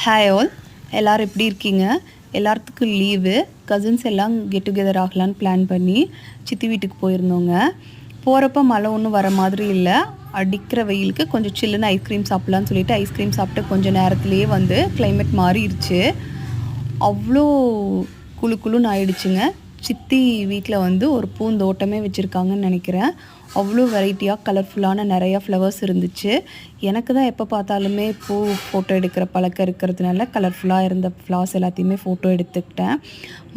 Hi all, எல்லோரும் எப்படி இருக்கீங்க? எல்லாத்துக்கும் லீவு. கசின்ஸ் எல்லாம் கெட் டுகெதர் ஆகலான்னு பிளான் பண்ணி சித்தி வீட்டுக்கு போயிருந்தோங்க. போகிறப்ப மழை ஒன்றும் வர மாதிரி இல்லை. அடிக்கிற வெயிலுக்கு கொஞ்சம் சில்லுன்னு ஐஸ்கிரீம் சாப்பிட்லான்னு சொல்லிட்டு ஐஸ்கிரீம் சாப்பிட்டு கொஞ்சம் நேரத்துலேயே வந்து கிளைமேட் மாறிடுச்சு. அவ்வளோ குளு குளுன்னு ஆயிடுச்சுங்க. சித்தி வீட்டில் வந்து ஒரு பூந்தோட்டமே வச்சுருக்காங்கன்னு நினைக்கிறேன். அவ்வளோ வெரைட்டியாக கலர்ஃபுல்லான நிறையா ஃப்ளவர்ஸ் இருந்துச்சு. எனக்கு தான் எப்போ பார்த்தாலுமே ஃபோட்டோ எடுக்கிற பழக்கம் இருக்கிறதுனால கலர்ஃபுல்லாக இருந்த ஃப்ளவர்ஸ் எல்லாத்தையுமே ஃபோட்டோ எடுத்துக்கிட்டேன்.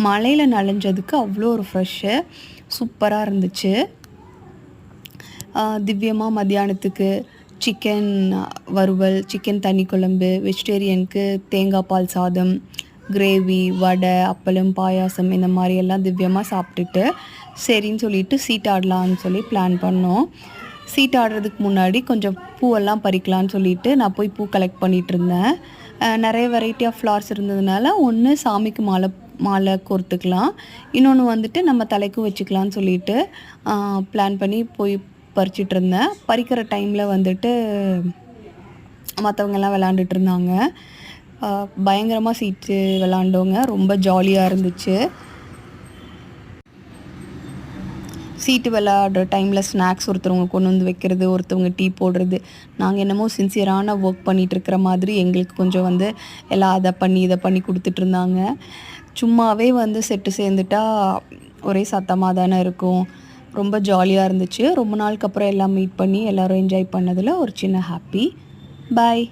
மழையில் நனைஞ்சதுக்கு அவ்வளோ ஒரு ஃப்ரெஷ்ஷு சூப்பராக இருந்துச்சு. திவ்யமாக மத்தியானத்துக்கு சிக்கன் வறுவல், சிக்கன் தண்ணி குழம்பு, வெஜிடேரியனுக்கு தேங்காய் பால் சாதம், கிரேவி, வடை, அப்பளம், பாயாசம் இந்த மாதிரியெல்லாம் திவ்யமாக சாப்பிட்டுட்டு சரின்னு சொல்லிட்டு சீட் ஆடலான்னு சொல்லி பிளான் பண்ணோம். சீட் ஆடுறதுக்கு முன்னாடி கொஞ்சம் பூவெல்லாம் பறிக்கலான்னு சொல்லிட்டு நான் போய் பூ கலெக்ட் பண்ணிகிட்டு இருந்தேன். நிறைய வெரைட்டி ஆஃப் ஃப்ளவர்ஸ் இருந்ததுனால ஒன்று சாமிக்கு மாலை கோர்த்துக்கலாம், இன்னொன்று வந்துட்டு நம்ம தலைக்கும் வச்சுக்கலான்னு சொல்லிட்டு பிளான் பண்ணி போய் பறிச்சிட்டு இருந்தேன். பறிக்கிற டைமில் வந்துட்டு மற்றவங்கெல்லாம் விளாண்டுட்டு இருந்தாங்க. பயங்கரமாக சீட்டு விளாண்டோங்க. ரொம்ப ஜாலியாக இருந்துச்சு. சீட்டு விளாடுற டைமில் ஸ்நாக்ஸ் ஒருத்தவங்க கொண்டு வந்து வைக்கிறது, ஒருத்தவங்க டீ போடுறது. நாங்கள் என்னமோ சின்சியரான ஒர்க் பண்ணிகிட்ருக்கிற மாதிரி எங்களுக்கு கொஞ்சம் வந்து எல்லாம் அதை பண்ணி இதை பண்ணி கொடுத்துட்ருந்தாங்க. சும்மாவே வந்து செட்டு சேர்ந்துட்டா ஒரே சத்தமாக தானே இருக்கும். ரொம்ப ஜாலியாக இருந்துச்சு. ரொம்ப நாளுக்கு அப்புறம் எல்லாம் மீட் பண்ணி எல்லோரும் என்ஜாய் பண்ணதில் ஒரு சின்ன ஹாப்பி. பாய்.